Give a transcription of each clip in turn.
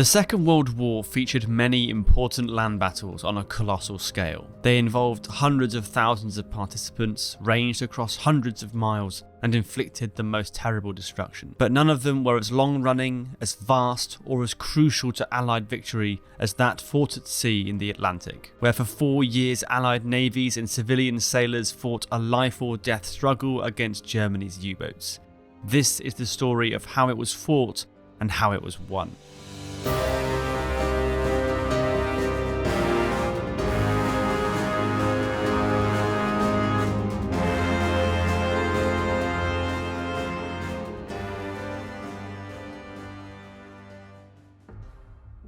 The Second World War featured many important land battles on a colossal scale. They involved hundreds of thousands of participants, ranged across hundreds of miles, and inflicted the most terrible destruction. But none of them were as long-running, as vast, or as crucial to Allied victory as that fought at sea in the Atlantic, where for 4 years Allied navies and civilian sailors fought a life-or-death struggle against Germany's U-boats. This is the story of how it was fought and how it was won.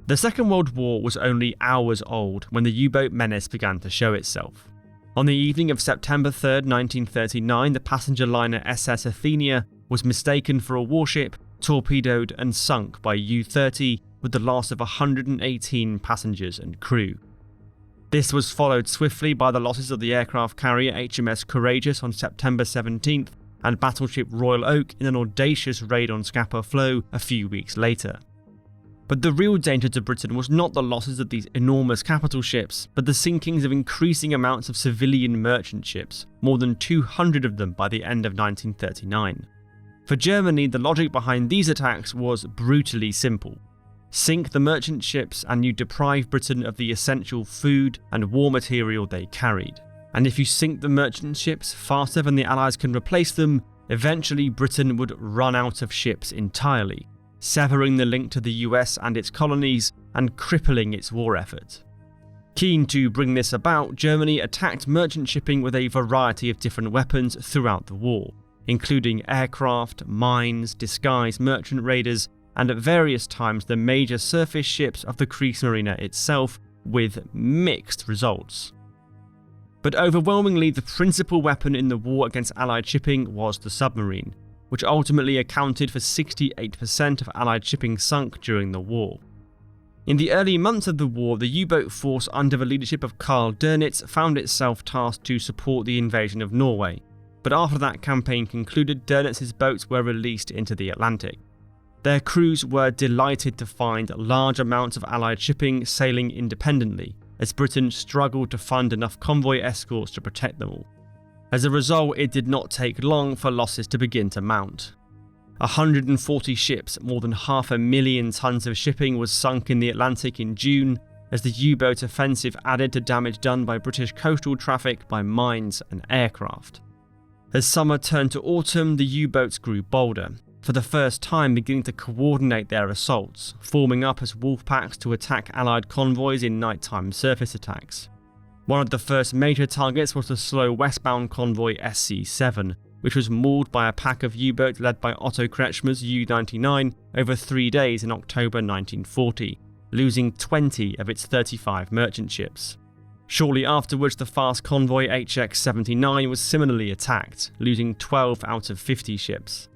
The Second World War was only hours old when the U-boat Menace began to show itself. On the evening of September 3rd, 1939, the passenger liner SS Athenia was mistaken for a warship, torpedoed and sunk by U-30 with the loss of 118 passengers and crew. This was followed swiftly by the losses of the aircraft carrier HMS Courageous on September 17th and battleship Royal Oak in an audacious raid on Scapa Flow a few weeks later. But the real danger to Britain was not the losses of these enormous capital ships, but the sinkings of increasing amounts of civilian merchant ships, more than 200 of them by the end of 1939. For Germany, the logic behind these attacks was brutally simple. Sink the merchant ships and you deprive Britain of the essential food and war material they carried. And if you sink the merchant ships faster than the Allies can replace them, eventually Britain would run out of ships entirely, severing the link to the US and its colonies and crippling its war effort. Keen to bring this about, Germany attacked merchant shipping with a variety of different weapons throughout the war, including aircraft, mines, disguised merchant raiders, and at various times the major surface ships of the Kriegsmarine itself, with mixed results. But overwhelmingly, the principal weapon in the war against Allied shipping was the submarine, which ultimately accounted for 68% of Allied shipping sunk during the war. In the early months of the war, the U-boat force under the leadership of Karl Dönitz found itself tasked to support the invasion of Norway, but after that campaign concluded, Dönitz's boats were released into the Atlantic. Their crews were delighted to find large amounts of Allied shipping sailing independently, as Britain struggled to fund enough convoy escorts to protect them all. As a result, it did not take long for losses to begin to mount. 140 ships, more than 500,000 tons of shipping was sunk in the Atlantic in June, as the U-boat offensive added to damage done by British coastal traffic by mines and aircraft. As summer turned to autumn, the U-boats grew bolder, for the first time beginning to coordinate their assaults, forming up as wolf packs to attack Allied convoys in nighttime surface attacks. One of the first major targets was the slow westbound convoy SC-7, which was mauled by a pack of U-boats led by Otto Kretschmer's U-99 over 3 days in October 1940, losing 20 of its 35 merchant ships. Shortly afterwards, the fast convoy HX-79 was similarly attacked, losing 12 out of 50 ships.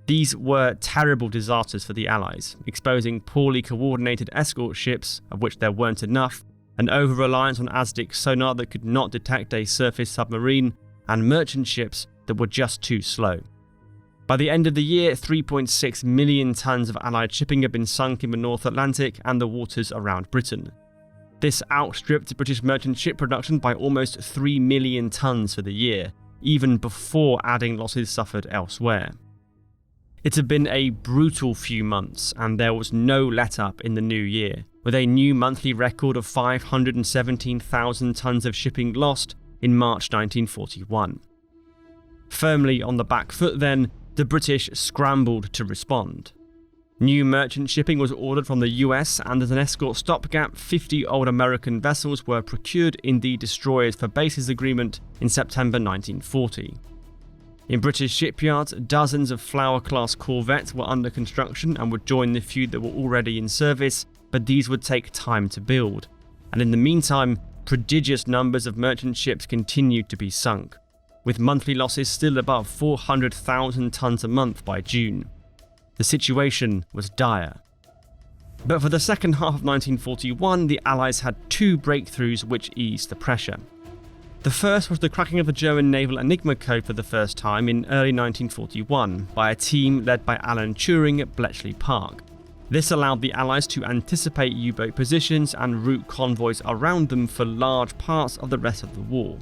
These were terrible disasters for the Allies, exposing poorly coordinated escort ships, of which there weren't enough, an over-reliance on ASDIC sonar that could not detect a surface submarine, and merchant ships that were just too slow. By the end of the year, 3.6 million tons of Allied shipping had been sunk in the North Atlantic and the waters around Britain. This outstripped British merchant ship production by almost 3 million tons for the year, even before adding losses suffered elsewhere. It had been a brutal few months, and there was no let-up in the new year, with a new monthly record of 517,000 tons of shipping lost in March 1941. Firmly on the back foot then, the British scrambled to respond. New merchant shipping was ordered from the US, and as an escort stopgap, 50 old American vessels were procured in the Destroyers for Bases Agreement in September 1940. In British shipyards, dozens of Flower-class corvettes were under construction and would join the few that were already in service, but these would take time to build. And in the meantime, prodigious numbers of merchant ships continued to be sunk, with monthly losses still above 400,000 tons a month by June. The situation was dire. But for the second half of 1941, the Allies had 2 breakthroughs which eased the pressure. The first was the cracking of the German Naval Enigma Code for the first time in early 1941 by a team led by Alan Turing at Bletchley Park. This allowed the Allies to anticipate U-boat positions and route convoys around them for large parts of the rest of the war.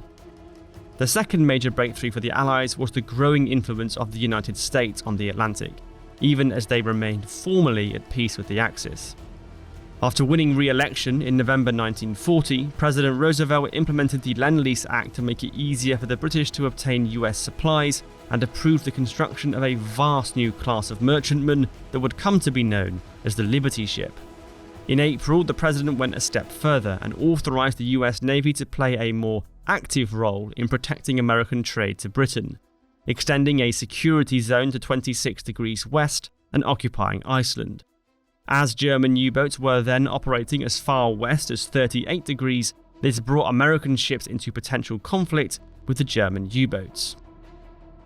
The second major breakthrough for the Allies was the growing influence of the United States on the Atlantic, even as they remained formally at peace with the Axis. After winning re-election in November 1940, President Roosevelt implemented the Lend-Lease Act to make it easier for the British to obtain US supplies and approved the construction of a vast new class of merchantmen that would come to be known as the Liberty ship. In April, the President went a step further and authorized the US Navy to play a more active role in protecting American trade to Britain, extending a security zone to 26 degrees west and occupying Iceland. As German U-boats were then operating as far west as 38 degrees, this brought American ships into potential conflict with the German U-boats.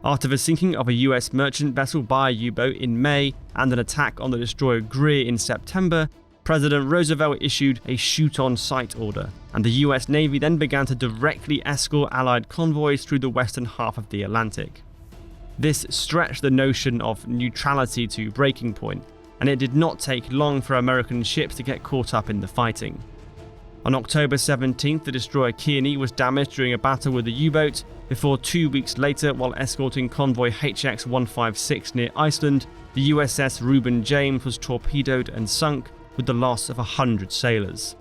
After the sinking of a US merchant vessel by a U-boat in May and an attack on the destroyer Greer in September, President Roosevelt issued a shoot-on-sight order, and the US Navy then began to directly escort Allied convoys through the western half of the Atlantic. This stretched the notion of neutrality to breaking point, and it did not take long for American ships to get caught up in the fighting. On October 17th, the destroyer Kearney was damaged during a battle with a U-boat, before 2 weeks later, while escorting convoy HX-156 near Iceland, the USS Reuben James was torpedoed and sunk, with the loss of 100 sailors.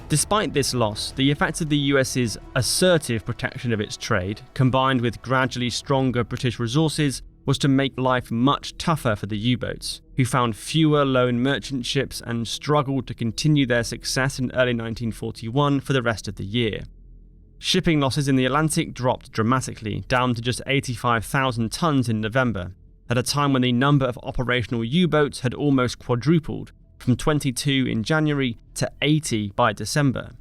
Despite this loss, the effect of the US's assertive protection of its trade, combined with gradually stronger British resources, was to make life much tougher for the U-boats, who found fewer lone merchant ships and struggled to continue their success in early 1941 for the rest of the year. Shipping losses in the Atlantic dropped dramatically, down to just 85,000 tons in November, at a time when the number of operational U-boats had almost quadrupled, from 22 in January to 80 by December.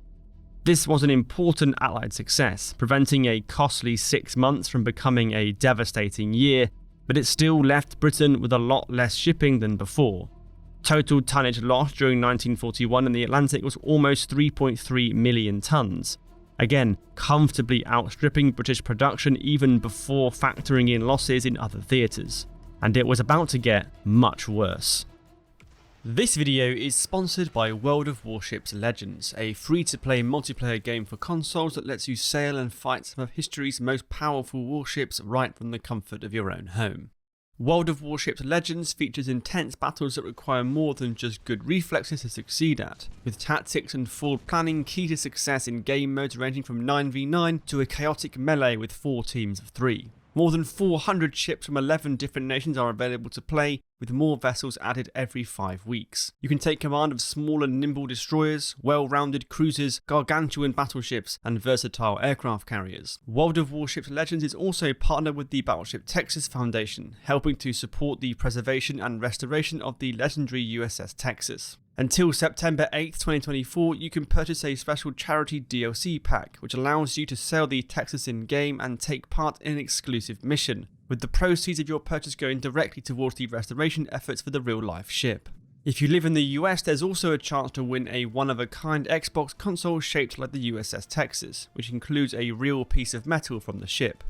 This was an important Allied success, preventing a costly 6 months from becoming a devastating year, but it still left Britain with a lot less shipping than before. Total tonnage lost during 1941 in the Atlantic was almost 3.3 million tons, again comfortably outstripping British production even before factoring in losses in other theatres. And it was about to get much worse. This video is sponsored by World of Warships Legends, a free-to-play multiplayer game for consoles that lets you sail and fight some of history's most powerful warships right from the comfort of your own home. World of Warships Legends features intense battles that require more than just good reflexes to succeed at, with tactics and forward planning key to success in game modes ranging from 9v9 to a chaotic melee with 4 teams of 3. More than 400 ships from 11 different nations are available to play, with more vessels added every 5 weeks. You can take command of small and nimble destroyers, well-rounded cruisers, gargantuan battleships, and versatile aircraft carriers. World of Warships Legends is also partnered with the Battleship Texas Foundation, helping to support the preservation and restoration of the legendary USS Texas. Until September 8th, 2024, you can purchase a special charity DLC pack, which allows you to sail the Texas in-game and take part in an exclusive mission, with the proceeds of your purchase going directly towards the restoration efforts for the real-life ship. If you live in the US, there's also a chance to win a one-of-a-kind Xbox console shaped like the USS Texas, which includes a real piece of metal from the ship.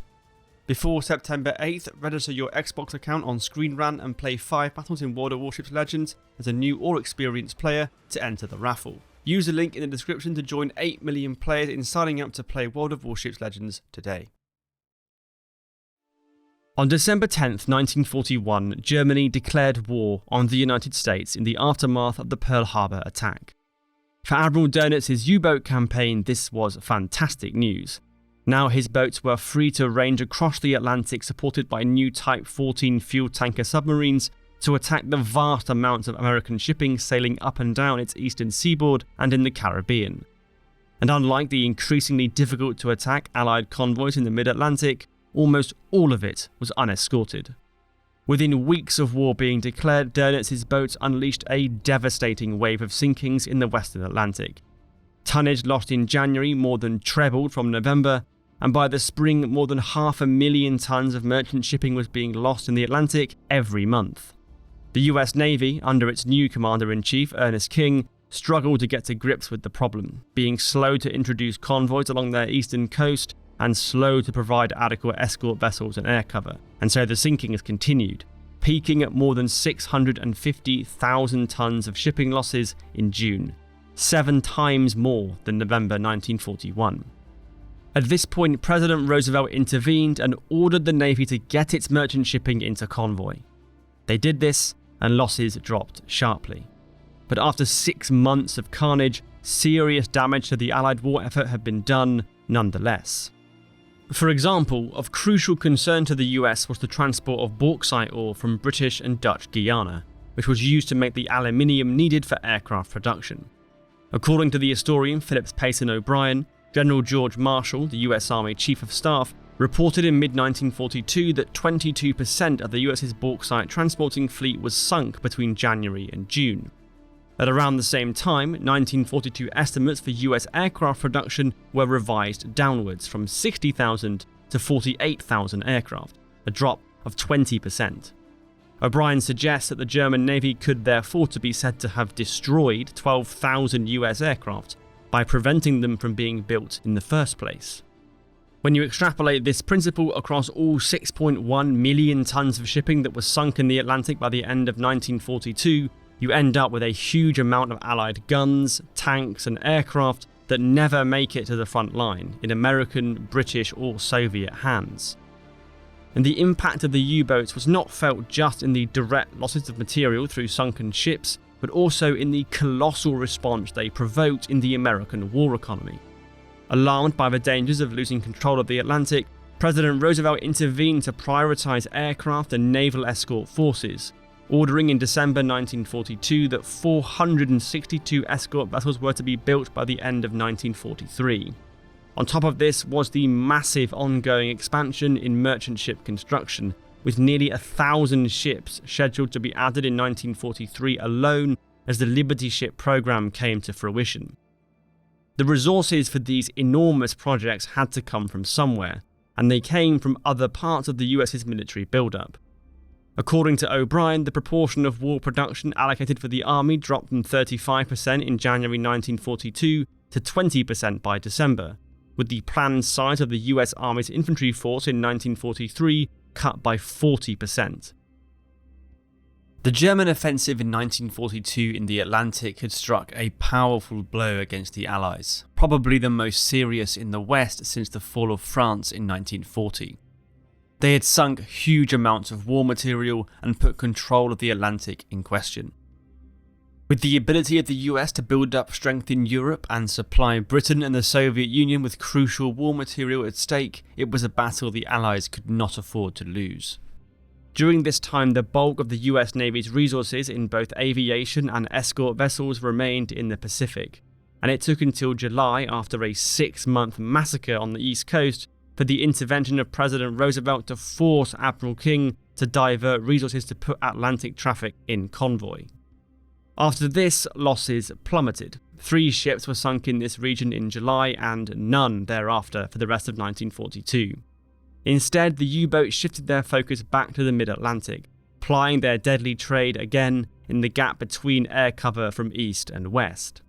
Before September 8th, register your Xbox account on ScreenRant and play 5 battles in World of Warships Legends as a new or experienced player to enter the raffle. Use the link in the description to join 8 million players in signing up to play World of Warships Legends today. On December 10th, 1941, Germany declared war on the United States in the aftermath of the Pearl Harbor attack. For Admiral Donitz's U-boat campaign, this was fantastic news. Now his boats were free to range across the Atlantic, supported by new Type 14 fuel tanker submarines, to attack the vast amounts of American shipping sailing up and down its eastern seaboard and in the Caribbean. And unlike the increasingly difficult to attack Allied convoys in the mid-Atlantic, almost all of it was unescorted. Within weeks of war being declared, Donitz's boats unleashed a devastating wave of sinkings in the western Atlantic. Tonnage lost in January more than trebled from November, and by the spring more than 500,000 tons of merchant shipping was being lost in the Atlantic every month. The US Navy, under its new Commander-in-Chief Ernest King, struggled to get to grips with the problem, being slow to introduce convoys along their eastern coast and slow to provide adequate escort vessels and air cover, and so the sinking has continued, peaking at more than 650,000 tons of shipping losses in June, 7 times more than November 1941. At this point, President Roosevelt intervened and ordered the Navy to get its merchant shipping into Convoy. They did this, and losses dropped sharply. But after 6 months of carnage, serious damage to the Allied war effort had been done nonetheless. For example, of crucial concern to the US was the transport of bauxite ore from British and Dutch Guiana, which was used to make the aluminium needed for aircraft production. According to the historian Phillips Payson O'Brien, General George Marshall, the US Army Chief of Staff, reported in mid-1942 that 22% of the US's bauxite transporting fleet was sunk between January and June. At around the same time, 1942 estimates for US aircraft production were revised downwards from 60,000 to 48,000 aircraft, a drop of 20%. O'Brien suggests that the German Navy could therefore be said to have destroyed 12,000 US aircraft by preventing them from being built in the first place. When you extrapolate this principle across all 6.1 million tons of shipping that was sunk in the Atlantic by the end of 1942, you end up with a huge amount of Allied guns, tanks and aircraft that never make it to the front line in American, British or Soviet hands. And the impact of the U-boats was not felt just in the direct losses of material through sunken ships, but also in the colossal response they provoked in the American war economy. Alarmed by the dangers of losing control of the Atlantic, President Roosevelt intervened to prioritize aircraft and naval escort forces, ordering in December 1942 that 462 escort vessels were to be built by the end of 1943. On top of this was the massive ongoing expansion in merchant ship construction, with nearly 1,000 ships scheduled to be added in 1943 alone as the Liberty ship program came to fruition. The resources for these enormous projects had to come from somewhere, and they came from other parts of the US's military buildup. According to O'Brien, the proportion of war production allocated for the Army dropped from 35% in January 1942 to 20% by December, with the planned size of the US Army's infantry force in 1943 cut by 40%. The German offensive in 1942 in the Atlantic had struck a powerful blow against the Allies, probably the most serious in the West since the fall of France in 1940. They had sunk huge amounts of war material and put control of the Atlantic in question. With the ability of the US to build up strength in Europe and supply Britain and the Soviet Union with crucial war material at stake, it was a battle the Allies could not afford to lose. During this time, the bulk of the US Navy's resources in both aviation and escort vessels remained in the Pacific, and it took until July, after a 6-month massacre on the East Coast, for the intervention of President Roosevelt to force Admiral King to divert resources to put Atlantic traffic in Convoy. After this, losses plummeted. 3 ships were sunk in this region in July and none thereafter for the rest of 1942. Instead, the U-boats shifted their focus back to the mid-Atlantic, plying their deadly trade again in the gap between air cover from east and west.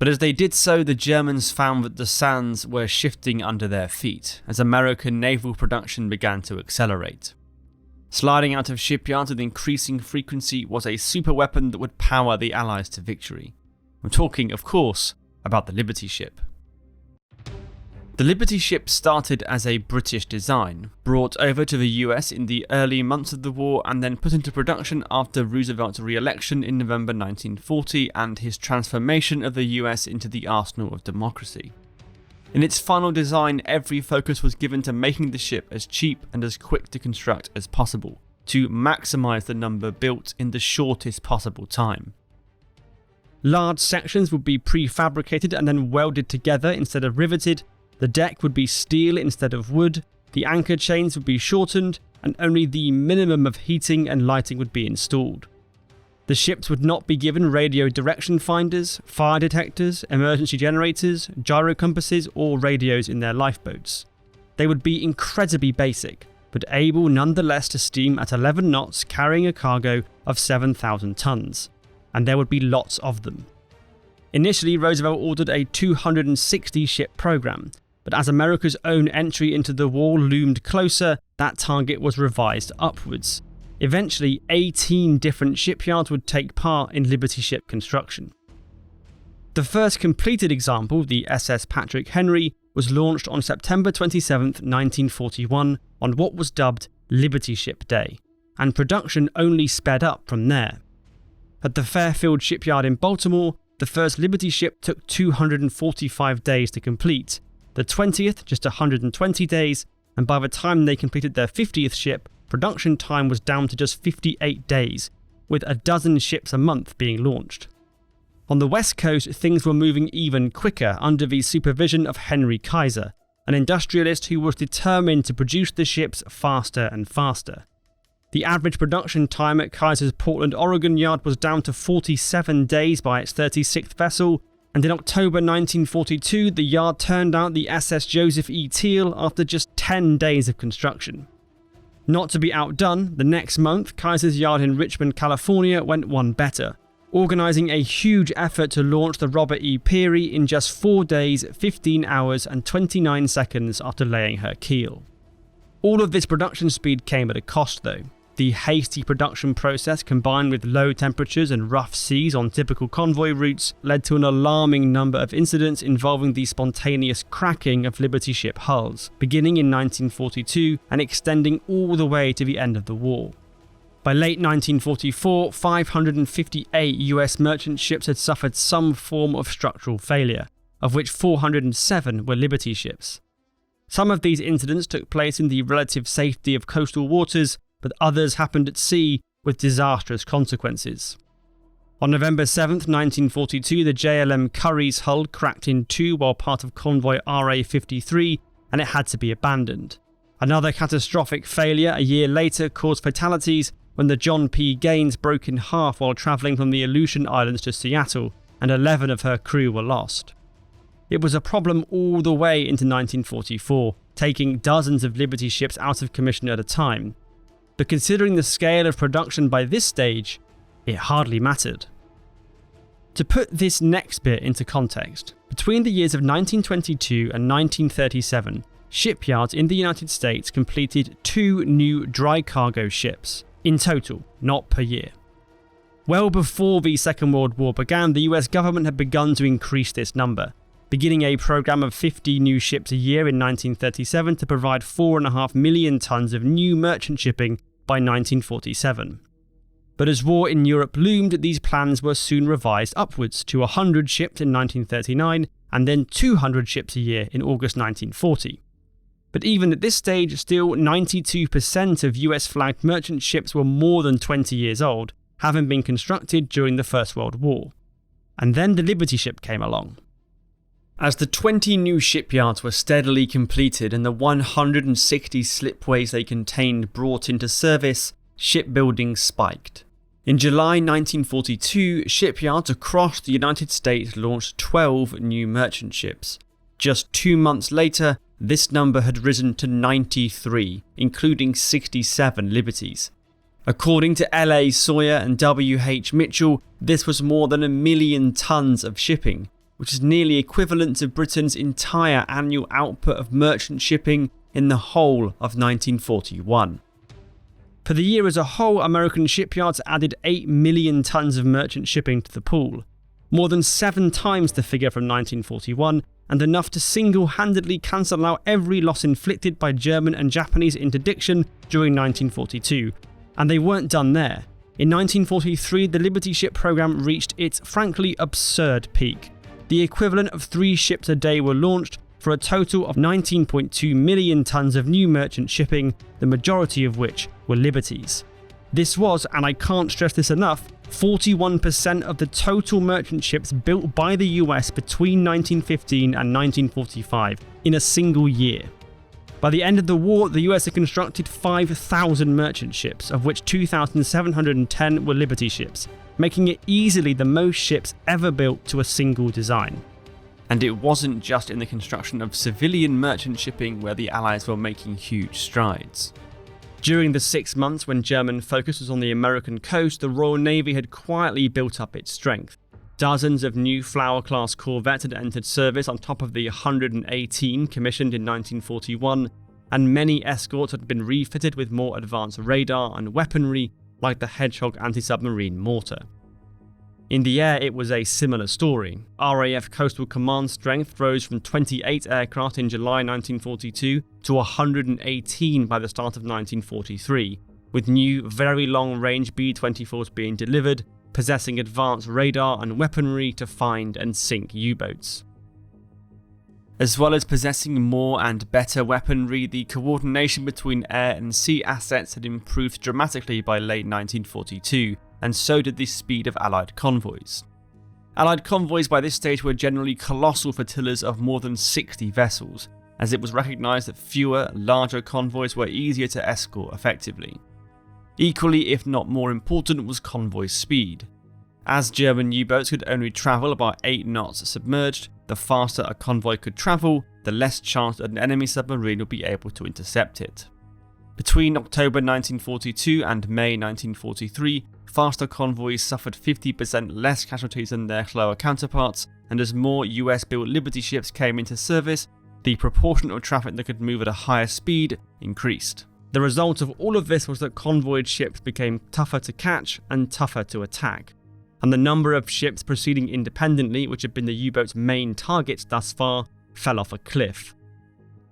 But as they did so, the Germans found that the sands were shifting under their feet as American naval production began to accelerate. Sliding out of shipyards with increasing frequency was a superweapon that would power the Allies to victory. I'm talking, of course, about the Liberty ship. The Liberty ship started as a British design, brought over to the US in the early months of the war and then put into production after Roosevelt's re-election in November 1940 and his transformation of the US into the arsenal of democracy. In its final design, every focus was given to making the ship as cheap and as quick to construct as possible, to maximise the number built in the shortest possible time. Large sections would be prefabricated and then welded together instead of riveted. The deck would be steel instead of wood, the anchor chains would be shortened, and only the minimum of heating and lighting would be installed. The ships would not be given radio direction finders, fire detectors, emergency generators, gyro compasses, or radios in their lifeboats. They would be incredibly basic, but able nonetheless to steam at 11 knots carrying a cargo of 7,000 tons, and there would be lots of them. Initially, Roosevelt ordered a 260 ship program, but as America's own entry into the war loomed closer, that target was revised upwards. Eventually, 18 different shipyards would take part in Liberty ship construction. The first completed example, the SS Patrick Henry, was launched on September 27, 1941 on what was dubbed Liberty Ship Day, and production only sped up from there. At the Fairfield shipyard in Baltimore, the first Liberty ship took 245 days to complete, the 20th just 120 days, and by the time they completed their 50th ship, production time was down to just 58 days, with a dozen ships a month being launched. On the West Coast, things were moving even quicker under the supervision of Henry Kaiser, an industrialist who was determined to produce the ships faster and faster. The average production time at Kaiser's Portland, Oregon yard was down to 47 days by its 36th vessel, and in October 1942 the yard turned out the SS Joseph E. Teal after just 10 days of construction. Not to be outdone, the next month Kaiser's yard in Richmond, California went one better, organising a huge effort to launch the Robert E. Peary in just 4 days, 15 hours and 29 seconds after laying her keel. All of this production speed came at a cost though. The hasty production process combined with low temperatures and rough seas on typical convoy routes led to an alarming number of incidents involving the spontaneous cracking of Liberty ship hulls, beginning in 1942 and extending all the way to the end of the war. By late 1944, 558 US merchant ships had suffered some form of structural failure, of which 407 were Liberty ships. Some of these incidents took place in the relative safety of coastal waters, but others happened at sea with disastrous consequences. On November 7, 1942, the JLM Curry's hull cracked in two while part of Convoy RA-53, and it had to be abandoned. Another catastrophic failure a year later caused fatalities when the John P. Gaines broke in half while travelling from the Aleutian Islands to Seattle, and 11 of her crew were lost. It was a problem all the way into 1944, taking dozens of Liberty ships out of commission at a time. But considering the scale of production by this stage, it hardly mattered. To put this next bit into context, between the years of 1922 and 1937, shipyards in the United States completed 2 new dry cargo ships, in total, not per year. Well before the Second World War began, the US government had begun to increase this number, beginning a program of 50 new ships a year in 1937 to provide 4.5 million tons of new merchant shipping by 1947. But as war in Europe loomed, these plans were soon revised upwards to 100 ships in 1939 and then 200 ships a year in August 1940. But even at this stage, still 92% of US-flagged merchant ships were more than 20 years old, having been constructed during the First World War. And then the Liberty ship came along. As the 20 new shipyards were steadily completed and the 160 slipways they contained brought into service, shipbuilding spiked. In July 1942, shipyards across the United States launched 12 new merchant ships. Just 2 months later, this number had risen to 93, including 67 Liberties. According to L.A. Sawyer and W.H. Mitchell, this was more than 1 million tons of shipping, which is nearly equivalent to Britain's entire annual output of merchant shipping in the whole of 1941. For the year as a whole, American shipyards added 8 million tons of merchant shipping to the pool, more than 7 times the figure from 1941, and enough to single-handedly cancel out every loss inflicted by German and Japanese interdiction during 1942. And they weren't done there. In 1943, the Liberty ship program reached its frankly absurd peak. The equivalent of 3 ships a day were launched for a total of 19.2 million tons of new merchant shipping, the majority of which were Liberties. This was, and I can't stress this enough, 41% of the total merchant ships built by the US between 1915 and 1945 in a single year. By the end of the war, the US had constructed 5,000 merchant ships, of which 2,710 were Liberty ships, making it easily the most ships ever built to a single design. And it wasn't just in the construction of civilian merchant shipping where the Allies were making huge strides. During the 6 months when German focus was on the American coast, the Royal Navy had quietly built up its strength. Dozens of new Flower-class corvettes had entered service on top of the 118 commissioned in 1941, and many escorts had been refitted with more advanced radar and weaponry like the Hedgehog anti-submarine mortar. In the air, it was a similar story. RAF Coastal Command strength rose from 28 aircraft in July 1942 to 118 by the start of 1943, with new very long-range B-24s being delivered, possessing advanced radar and weaponry to find and sink U-boats. As well as possessing more and better weaponry, the coordination between air and sea assets had improved dramatically by late 1942, and so did the speed of Allied convoys. Allied convoys by this stage were generally colossal flotillas of more than 60 vessels, as it was recognised that fewer, larger convoys were easier to escort effectively. Equally, if not more important, was convoy speed. As German U-boats could only travel about 8 knots submerged, the faster a convoy could travel, the less chance that an enemy submarine would be able to intercept it. Between October 1942 and May 1943, faster convoys suffered 50% less casualties than their slower counterparts, and as more US-built Liberty ships came into service, the proportion of traffic that could move at a higher speed increased. The result of all of this was that convoyed ships became tougher to catch and tougher to attack, and the number of ships proceeding independently, which had been the U-boat's main targets thus far, fell off a cliff.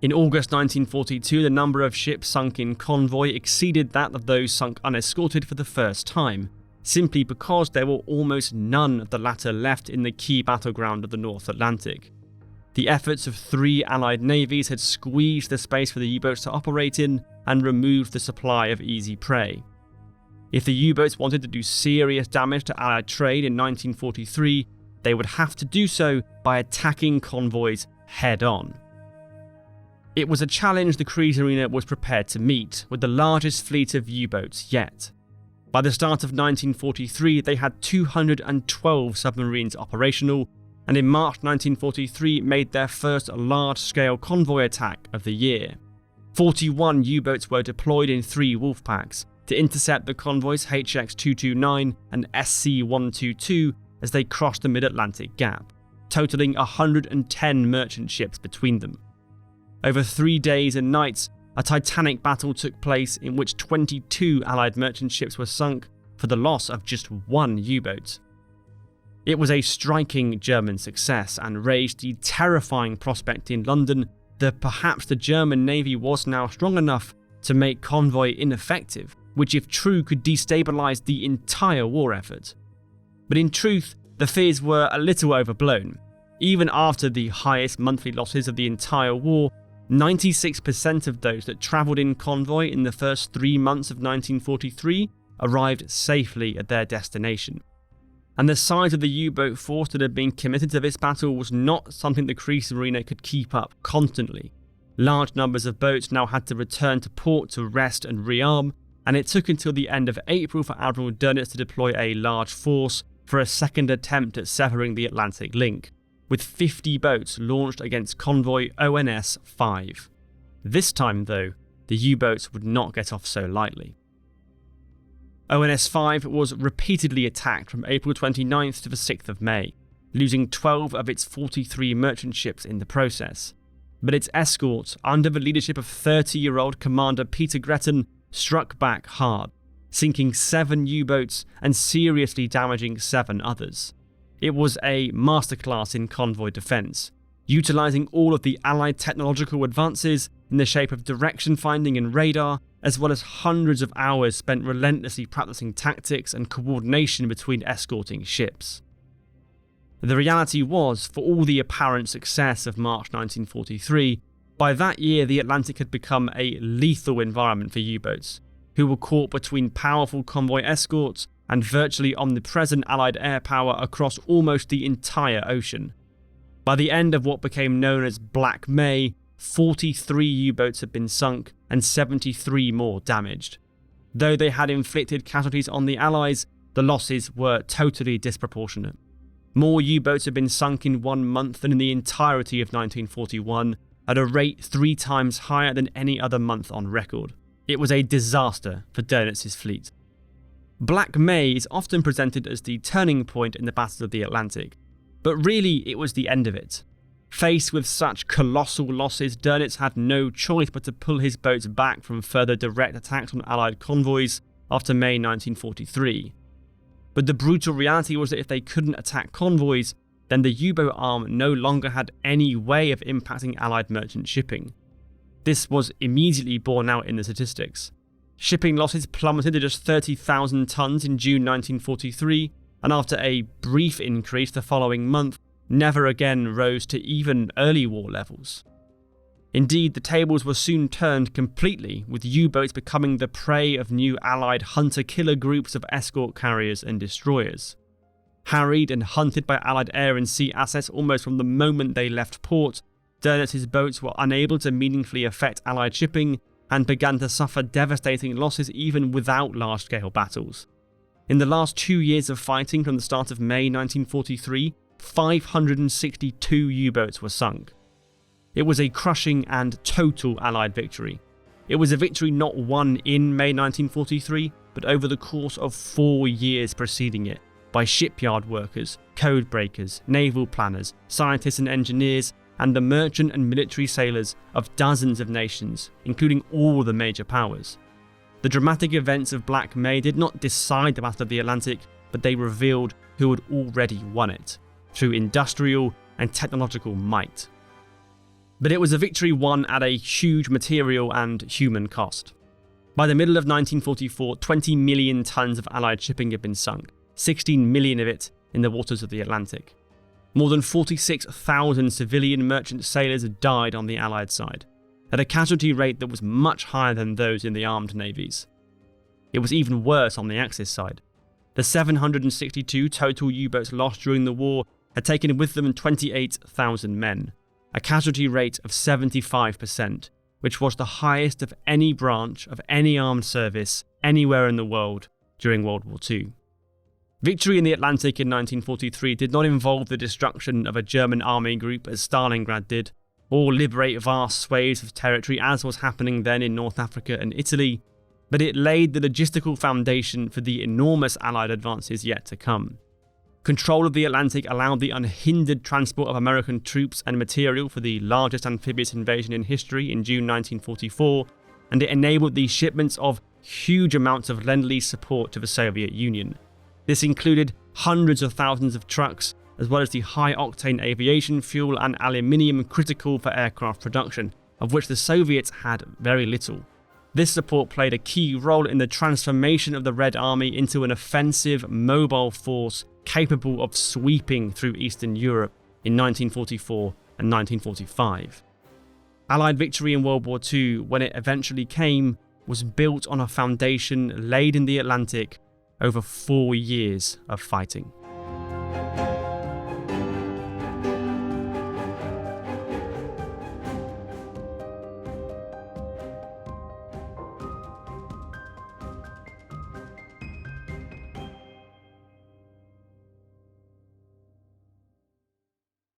In August 1942, the number of ships sunk in convoy exceeded that of those sunk unescorted for the first time, simply because there were almost none of the latter left in the key battleground of the North Atlantic. The efforts of 3 Allied navies had squeezed the space for the U-boats to operate in and removed the supply of easy prey. If the U-boats wanted to do serious damage to Allied trade in 1943, they would have to do so by attacking convoys head-on. It was a challenge the Kriegsmarine was prepared to meet, with the largest fleet of U-boats yet. By the start of 1943, they had 212 submarines operational, and in March 1943 made their first large-scale convoy attack of the year. 41 U-boats were deployed in 3 wolf packs to intercept the convoys HX-229 and SC-122 as they crossed the Mid-Atlantic Gap, totaling 110 merchant ships between them. Over 3 days and nights, a titanic battle took place in which 22 Allied merchant ships were sunk for the loss of just 1 U-boat. It was a striking German success and raised the terrifying prospect in London that perhaps the German Navy was now strong enough to make convoy ineffective, which if true could destabilise the entire war effort. But in truth, the fears were a little overblown. Even after the highest monthly losses of the entire war, 96% of those that travelled in convoy in the first 3 months of 1943 arrived safely at their destination. And the size of the U-boat force that had been committed to this battle was not something the Kriegsmarine could keep up constantly. Large numbers of boats now had to return to port to rest and rearm, and it took until the end of April for Admiral Dönitz to deploy a large force for a second attempt at severing the Atlantic link, with 50 boats launched against convoy ONS-5. This time, though, the U-boats would not get off so lightly. ONS-5 was repeatedly attacked from April 29th to the 6th of May, losing 12 of its 43 merchant ships in the process. But its escort, under the leadership of 30-year-old Commander Peter Gretton, struck back hard, sinking 7 U-boats and seriously damaging 7 others. It was a masterclass in convoy defence, utilising all of the Allied technological advances in the shape of direction finding and radar, as well as hundreds of hours spent relentlessly practicing tactics and coordination between escorting ships. The reality was, for all the apparent success of March 1943, by that year the Atlantic had become a lethal environment for U-boats, who were caught between powerful convoy escorts and virtually omnipresent Allied air power across almost the entire ocean. By the end of what became known as Black May, 43 U-boats had been sunk and 73 more damaged. Though they had inflicted casualties on the Allies, the losses were totally disproportionate. More U-boats had been sunk in 1 month than in the entirety of 1941, at a rate 3 times higher than any other month on record. It was a disaster for Dönitz's fleet. Black May is often presented as the turning point in the Battle of the Atlantic, but really it was the end of it. Faced with such colossal losses, Dönitz had no choice but to pull his boats back from further direct attacks on Allied convoys after May 1943. But the brutal reality was that if they couldn't attack convoys, then the U-boat arm no longer had any way of impacting Allied merchant shipping. This was immediately borne out in the statistics. Shipping losses plummeted to just 30,000 tons in June 1943, and after a brief increase the following month, never again rose to even early war levels. Indeed, the tables were soon turned completely, with U-boats becoming the prey of new Allied hunter-killer groups of escort carriers and destroyers. Harried and hunted by Allied air and sea assets almost from the moment they left port, Dönitz's boats were unable to meaningfully affect Allied shipping and began to suffer devastating losses even without large-scale battles. In the last 2 years of fighting from the start of May 1943, 562 U-boats were sunk. It was a crushing and total Allied victory. It was a victory not won in May 1943, but over the course of 4 years preceding it, by shipyard workers, code breakers, naval planners, scientists and engineers, and the merchant and military sailors of dozens of nations, including all the major powers. The dramatic events of Black May did not decide the Battle of the Atlantic, but they revealed who had already won it, through industrial and technological might. But it was a victory won at a huge material and human cost. By the middle of 1944, 20 million tons of Allied shipping had been sunk, 16 million of it in the waters of the Atlantic. More than 46,000 civilian merchant sailors had died on the Allied side, at a casualty rate that was much higher than those in the armed navies. It was even worse on the Axis side. The 762 total U-boats lost during the war had taken with them 28,000 men, a casualty rate of 75%, which was the highest of any branch of any armed service anywhere in the world during World War II. Victory in the Atlantic in 1943 did not involve the destruction of a German army group as Stalingrad did, or liberate vast swathes of territory as was happening then in North Africa and Italy, but it laid the logistical foundation for the enormous Allied advances yet to come. Control of the Atlantic allowed the unhindered transport of American troops and material for the largest amphibious invasion in history in June 1944, and it enabled the shipments of huge amounts of Lend-Lease support to the Soviet Union. This included hundreds of thousands of trucks, as well as the high-octane aviation fuel and aluminium critical for aircraft production, of which the Soviets had very little. This support played a key role in the transformation of the Red Army into an offensive, mobile force capable of sweeping through Eastern Europe in 1944 and 1945. Allied victory in World War II, when it eventually came, was built on a foundation laid in the Atlantic over 4 years of fighting.